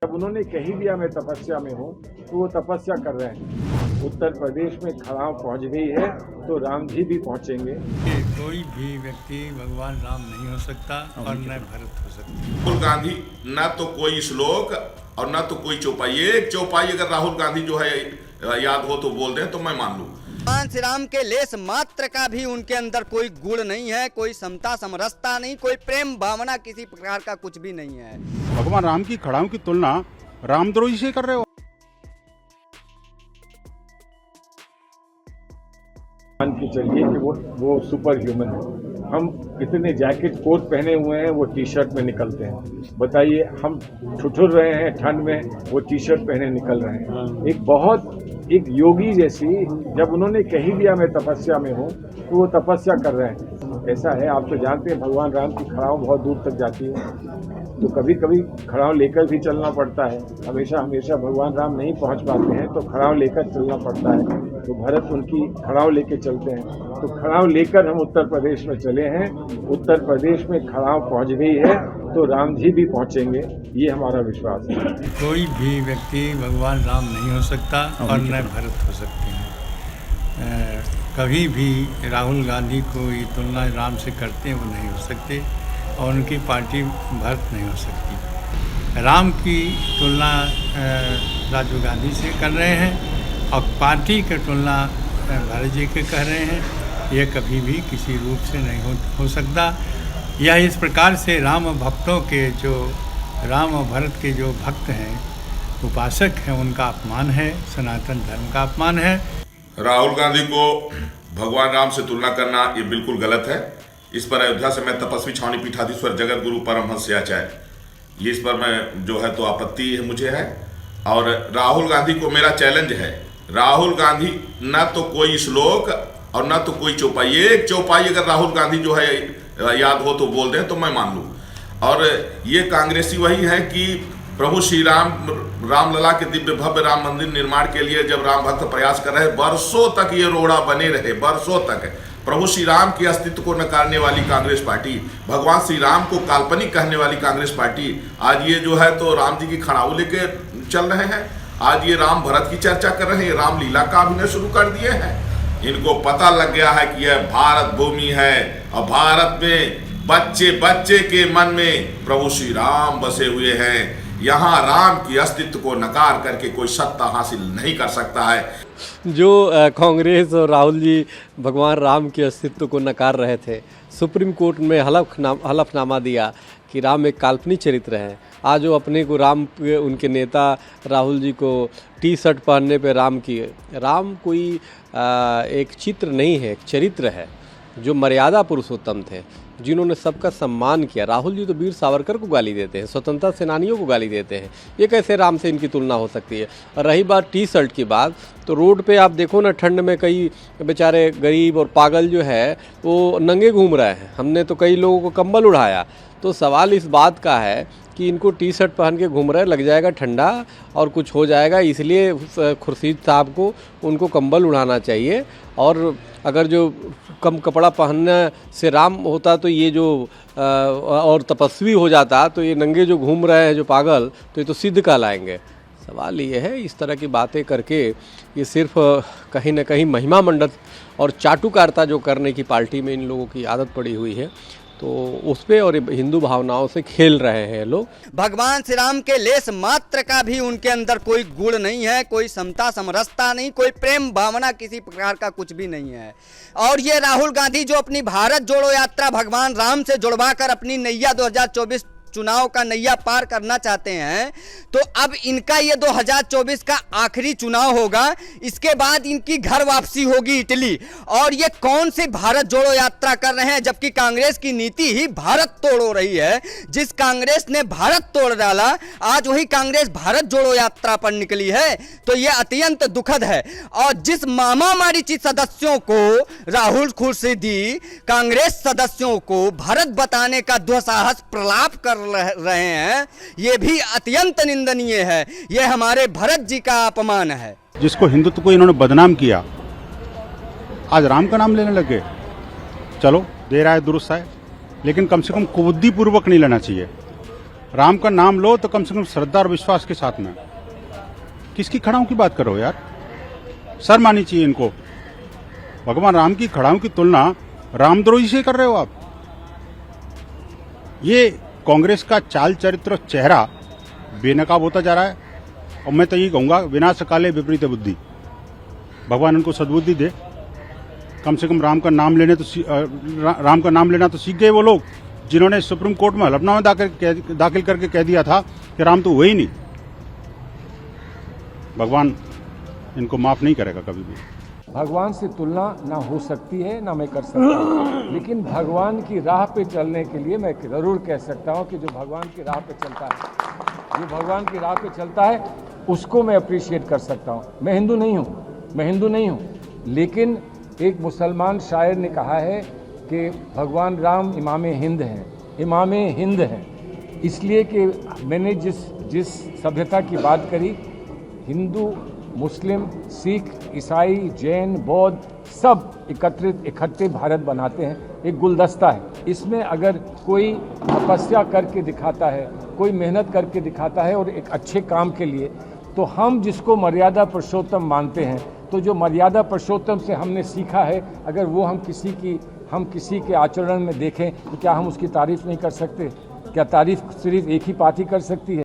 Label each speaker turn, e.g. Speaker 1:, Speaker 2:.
Speaker 1: जब उन्होंने कही दिया मैं तपस्या में हूँ तो वो तपस्या कर रहे हैं। उत्तर प्रदेश में खड़ाव पहुँच गई है तो राम जी भी पहुँचेंगे।
Speaker 2: कोई भी व्यक्ति भगवान राम नहीं हो सकता और न भरत हो सकता।
Speaker 3: राहुल गांधी न तो कोई श्लोक और न तो कोई चौपाई। एक चौपाई अगर राहुल गांधी जो है याद हो तो बोल दें तो मैं मान लूं।
Speaker 4: भगवान श्री राम के लेस मात्र का भी उनके अंदर कोई गुण नहीं है, कोई समता समरसता नहीं, कोई प्रेम भावना किसी प्रकार का कुछ भी नहीं है।
Speaker 5: भगवान राम की खड़ाओं की तुलना रामद्रोही से कर रहे हो।
Speaker 1: मान के चलिए कि वो सुपर ह्यूमन है। हम इतने जैकेट कोट पहने हुए हैं, वो टी शर्ट में निकलते हैं। बताइए, हम ठुठुर रहे हैं ठंड में, वो टी शर्ट पहने निकल रहे हैं। एक योगी जैसी, जब उन्होंने कही दिया मैं तपस्या में हूँ तो वो तपस्या कर रहे हैं। ऐसा है, आप तो जानते हैं भगवान राम की खड़ाव बहुत दूर तक जाती है, तो कभी कभी खड़ाव लेकर भी चलना पड़ता है। हमेशा भगवान राम नहीं पहुंच पाते हैं तो खड़ाव लेकर चलना पड़ता है। तो भरत उनकी खड़ाव लेके चलते हैं, तो खड़ाव लेकर हम उत्तर प्रदेश में चले हैं। उत्तर प्रदेश में खड़ाव पहुंच गई है तो राम जी भी पहुंचेंगे, ये हमारा विश्वास है।
Speaker 2: कोई भी व्यक्ति भगवान राम नहीं हो सकता और न भरत हो सकते हैं। कभी भी राहुल गांधी को ये तुलना राम से करते हैं वो नहीं हो सकते, और उनकी पार्टी भरत नहीं हो सकती। राम की तुलना राजीव गांधी से कर रहे हैं और पार्टी की तुलना भारत जी के कह रहे हैं। यह कभी भी किसी रूप से नहीं हो सकता। यह इस प्रकार से राम भक्तों के, जो राम और भरत के जो भक्त हैं, उपासक हैं, उनका अपमान है, सनातन धर्म का अपमान है।
Speaker 3: राहुल गांधी को भगवान राम से तुलना करना ये बिल्कुल गलत है। इस पर अयोध्या से मैं तपस्वी छावनी पीठाधीश्वर जगत गुरु परमहंस आचार्य, ये इस पर मैं जो है तो आपत्ति मुझे है। और राहुल गांधी को मेरा चैलेंज है, राहुल गांधी न तो कोई श्लोक और न तो कोई चौपाई। एक चौपाई अगर राहुल गांधी जो है याद हो तो बोल दें तो मैं मान लूं। और ये कांग्रेसी वही है कि प्रभु श्री रामलला के दिव्य भव्य राम मंदिर निर्माण के लिए जब राम भक्त प्रयास कर रहे, वर्षों तक ये रोड़ा बने रहे, वर्षों तक प्रभु श्री राम के अस्तित्व को नकारने वाली कांग्रेस पार्टी, भगवान श्री राम को काल्पनिक कहने वाली कांग्रेस पार्टी, आज ये जो है तो राम जी की खड़ाऊ लेके चल रहे हैं। आज ये राम भरत की चर्चा कर रहे हैं, रामलीला का अभिनय शुरू कर दिए हैं। इनको पता लग गया है कि यह भारत भूमि है और भारत में बच्चे बच्चे के मन में प्रभु श्री राम बसे हुए हैं। यहाँ राम की अस्तित्व को नकार करके कोई सत्ता हासिल नहीं कर सकता है।
Speaker 6: जो कांग्रेस और राहुल जी भगवान राम के अस्तित्व को नकार रहे थे, सुप्रीम कोर्ट में हलफनामा दिया कि राम एक काल्पनिक चरित्र है। आज वो अपने को राम के, उनके नेता राहुल जी को टी शर्ट पहनने पे राम कोई एक चित्र नहीं है, एक चरित्र है जो मर्यादा पुरुषोत्तम थे, जिन्होंने सबका सम्मान किया। राहुल जी तो वीर सावरकर को गाली देते हैं, स्वतंत्रता सेनानियों को गाली देते हैं। ये कैसे राम से इनकी तुलना हो सकती है। और रही बात टी शर्ट की बात, तो रोड पे आप देखो ना, ठंड में कई बेचारे गरीब और पागल जो है वो नंगे घूम रहे हैं। हमने तो कई लोगों को कंबल उड़ाया। तो सवाल इस बात का है कि इनको टी शर्ट पहन के घूम रहे, लग जाएगा ठंडा और कुछ हो जाएगा, इसलिए खुर्शीद साहब को उनको कंबल उड़ाना चाहिए। और अगर जो कम कपड़ा पहनने से राम होता तो ये जो और तपस्वी हो जाता, तो ये नंगे जो घूम रहे हैं जो पागल, तो ये तो सिद्ध कहलाएंगे। सवाल ये है, इस तरह की बातें करके ये सिर्फ कहीं ना कहीं महिमा मंडत और चाटुकारिता जो करने की पार्टी में इन लोगों की आदत पड़ी हुई है, तो उस पे और हिंदू भावनाओं से खेल रहे हैं लोग।
Speaker 4: भगवान श्री राम के लेस मात्र का भी उनके अंदर कोई गुण नहीं है, कोई समता समरसता नहीं, कोई प्रेम भावना किसी प्रकार का कुछ भी नहीं है। और ये राहुल गांधी जो अपनी भारत जोड़ो यात्रा भगवान राम से जुड़वाकर अपनी नैया 2024 चुनाव का नैया पार करना चाहते हैं, तो अब इनका ये 2024 का आखिरी चुनाव होगा। इसके बाद इनकी घर वापसी होगी इटली। और ये कौन से भारत जोड़ो यात्रा कर रहे हैं, जबकि कांग्रेस की नीति ही भारत तोड़ो रही है। जिस कांग्रेस ने भारत तोड़ डाला, आज वही कांग्रेस भारत जोड़ो यात्रा पर निकली है, तो ये अत्यंत दुखद है। और जिस मामा मारीची सदस्यों को राहुल खुर्शीदी कांग्रेस सदस्यों को भारत बताने का दुस्साहस प्रलाप कर रहे हैं, ये भी अत्यंत निंदनीय है। ये हमारे भरत जी का अपमान है।
Speaker 5: जिसको हिंदुत्व को इन्होंने बदनाम किया, आज राम का नाम लेने लगे। चलो, दे रहा है दुरुस्त है, लेकिन कम से कम कुबुद्धि पूर्वक नहीं लेना चाहिए। राम का नाम लो तो कम से कम श्रद्धा और विश्वास के साथ में। किसकी खड़ाओं की बात करो यार, शर्म आनी चाहिए इनको। भगवान राम की खड़ाओं की तुलना रामद्रोही से कर रहे हो आप। ये कांग्रेस का चाल चरित्र चेहरा बेनकाब होता जा रहा है। और मैं तो यही कहूंगा, विनाश काले विपरीत बुद्धि, भगवान उनको सद्बुद्धि दे। कम से कम राम का नाम लेना तो सीख गए वो लोग जिन्होंने सुप्रीम कोर्ट में हलफनामा दाखिल करके कह दिया था कि राम तो हुए ही नहीं। भगवान इनको माफ नहीं करेगा कभी भी।
Speaker 7: भगवान से तुलना ना हो सकती है ना मैं कर सकता हूँ, लेकिन भगवान की राह पे चलने के लिए मैं ज़रूर कह सकता हूँ कि जो भगवान की राह पे चलता है, जो भगवान की राह पे चलता है उसको मैं अप्रिशिएट कर सकता हूँ। मैं हिंदू नहीं हूँ, लेकिन एक मुसलमान शायर ने कहा है कि भगवान राम इमाम हिंद हैं, इसलिए कि मैंने जिस सभ्यता की बात करी, हिंदू, मुस्लिम, सिख, ईसाई, जैन, बौद्ध सब इकट्ठे भारत बनाते हैं, एक गुलदस्ता है। इसमें अगर कोई तपस्या करके दिखाता है, कोई मेहनत करके दिखाता है और एक अच्छे काम के लिए, तो हम जिसको मर्यादा पुरुषोत्तम मानते हैं, तो जो मर्यादा पुरुषोत्तम से हमने सीखा है, अगर वो हम किसी के आचरण में देखें तो क्या हम उसकी तारीफ नहीं कर सकते? क्या तारीफ सिर्फ एक ही पार्टी कर सकती है?